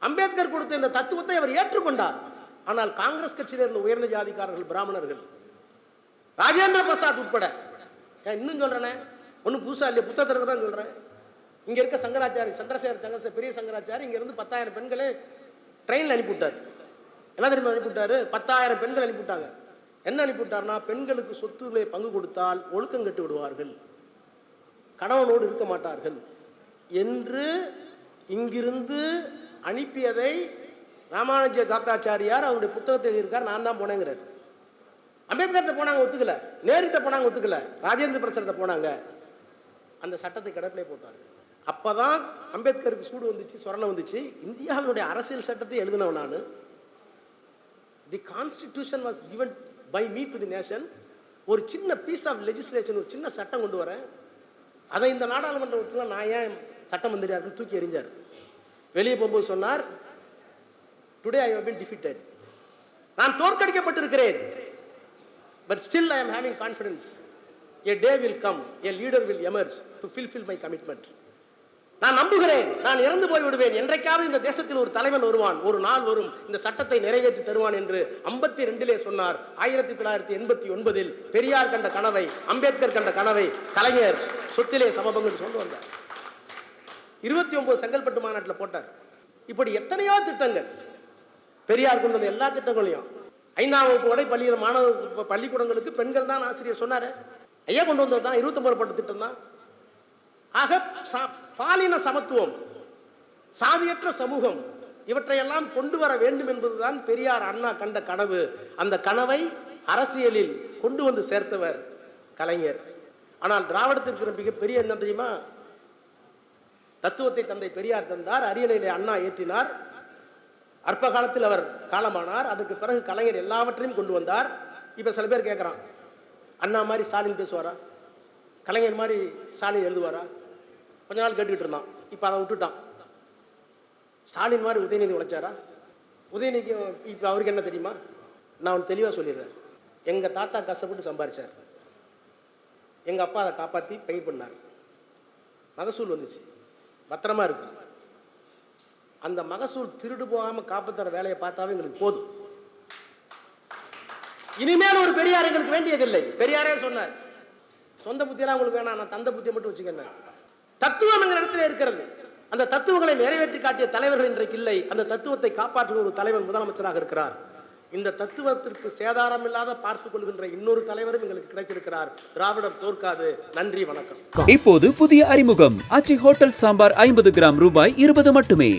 அம்பேத்கர் கொடுத்த இந்த தத்துவத்தை அவர் ஏற்றுக்கொண்டார். ஆனால் காங்கிரஸ் கட்சியில் இருந்த உயர்ந்த ஜாதிக்காரர்கள், பிராமணர்கள், ராஜேந்திர பிரசாத் உட்பட, இன்னும் சொல்றேனே, ஒன்னும் புதுசா இல்லையா, புத்தகத்திற்கு தான் சொல்றேன். இங்க இருக்க சங்கராச்சாரி, சந்திரசேகர் பெரிய சங்கராச்சாரி இங்க இருந்து 10,000 பெண்களை ட்ரெயின்ல அனுப்பிவிட்டார். என்ன தெரியுமா அனுப்பிவிட்டாரு? 10,000 பெண்கள் அனுப்பிவிட்டாங்க. என்ன அனுப்பிவிட்டார்னா, பெண்களுக்கு சொத்துக்களை பங்கு கொடுத்தால் ஒழுக்கம் கட்டு விடுவார்கள், கணவனோடு இருக்க மாட்டார்கள் என்று இங்கிருந்து அனுப்பியதை ராமானுஜ தாத்தாச்சாரியார் அவருடைய புத்தகத்தில் எழுதியிருக்கார். நான் தான் போனேங்கிறார். அம்பேத்கர் போனாங்க, ஒத்துக்கல. நேருகிட்ட போனாங்க, ஒத்துக்கல. ராஜேந்திர பிரசாத் போனாங்க, அந்த சட்டத்தை கடப்பிலே போட்டாங்க. அப்பதான் அம்பேத்கருக்கு சூடு வந்துச்சு, சொரணை வந்துச்சு. இந்தியாவுடைய அரசியல் சட்டத்தை எழுதினவன் நான். The constitution was given by me to the nation. ஒரு சின்ன பீஸ் ஆஃப் லெஜிஸ்லேஷன், ஒரு சின்ன சட்டம் கொண்டு வரேன், அதை இந்த நாடாளுமன்றத்தில் நான் ஏன் சட்ட மந்திரியாருன்னு தூக்கி எறிஞ்சார். வெளியே போகும்போது சொன்னார், today I have been defeated, நான் தோற்கடிக்கப்பட்டிருக்கிறேன், but still I am having confidence. A day will come, a leader will emerge to fulfill my commitment. நான் நம்புகிறேன், நான் இறந்து போய் விடுவேன், என்றைக்காவது இந்த தேசத்தில் ஒரு தலைவன் வருவான், ஒரு நாள் வரும், இந்த சட்டத்தை நிறைவேற்றி தருவான் என்று 52 சொன்னார். 1989 பெரியார் கண்ட கனவை, அம்பேத்கர் கண்ட கனவை கலைஞர் சொத்திலே சமபங்கு சொல்ல வந்தார். 29 செங்கல்பட்டு மாநாட்டில் போட்டார். இப்படி எத்தனையோ திட்டங்கள் பெரியார் கொண்டு வந்த எல்லா திட்டங்களையும் 5ஆம் வகுப்பு வரை பள்ளிக்கூடங்களுக்கு பெண்கள் தான் ஆசிரியர் சொன்னாரு. ஐயா கொண்டு வந்தது தான் 29 பட்ட திட்டம் தான். ஆக பாலின சமத்துவம், சாதியற்ற சமூகம், இவற்றையெல்லாம் கொண்டு வர வேண்டும் என்பதுதான் பெரியார் அண்ணா கண்ட கனவு. அந்த கனவை அரசியலில் கொண்டு வந்து சேர்த்தவர் கலைஞர். ஆனால் திராவிடத்திற்கு மிகப்பெரிய என்ன தெரியுமா? தத்துவத்தை தந்தை பெரியார் தந்தார், அரியணையிலே அண்ணா ஏற்றினார். அற்ப காலத்தில் அவர் காலமானார். அதுக்கு பிறகு கலைஞர் எல்லாவற்றையும் கொண்டு வந்தார். இப்ப சில பேர் கேட்கிறான், அண்ணா மாதிரி ஸ்டாலின் பேசுவாரா, கலைஞர் மாதிரி ஸ்டாலின் எழுதுவாரா? கொஞ்ச நாள் கேட்டுக்கிட்டு இருந்தான், இப்ப அதை விட்டுட்டான். ஸ்டாலின் மாதிரி உதயநிதி உழைச்சாரா? உதயநிதி இப்ப அவருக்கு என்ன தெரியுமா? நான் தெளிவா சொல்லிடுறேன். எங்க தாத்தா கஷ்டப்பட்டு சம்பாரிச்சார், எங்க அப்பா அதை காப்பாத்தி பயிர் பண்ணார், மகசூல் வந்துச்சு, பத்திரமா இருக்கு. அந்த மகசூல் திருடு போகாம காப்பாற்றுற வேலையை பார்த்தாவே எங்களுக்கு போதும். இனிமேல் ஒரு பெரியார் எங்களுக்கு வேண்டியதில்லை. பெரியாரே சொன்னார், சொந்த புத்தியெல்லாம் உங்களுக்கு வேணாம், நான் தந்த புத்தியை மட்டும் வச்சுக்கேன். தத்துவம் எங்கள் இடத்துல இருக்கிறது. அந்த தத்துவங்களை நிறைவேற்றி காட்டிய தலைவர்கள் இன்றைக்கு இல்லை. அந்த தத்துவத்தை காப்பாற்றுகிற ஒரு தலைவர் முதலமைச்சராக இருக்கிறார். இந்த தத்துவத்திற்கு சேதாரம் இல்லாத பார்த்துக் கொள்கின்ற இன்னொரு தலைவரும் எங்களுக்கு கிடைத்திருக்கிறார். திராவிடர் தோற்காது. நன்றி, வணக்கம். இப்போது புதிய அறிமுகம் ஆச்சி ஹோட்டல் சாம்பார் 50 கிராம் ரூபாய் 20 மட்டுமே.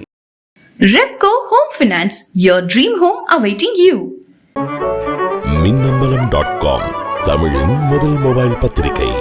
Repco Home Finance, your dream home awaiting you. மின்னம்பலம்.com, தமிழின் முதல் மொபைல் பத்திரிகை.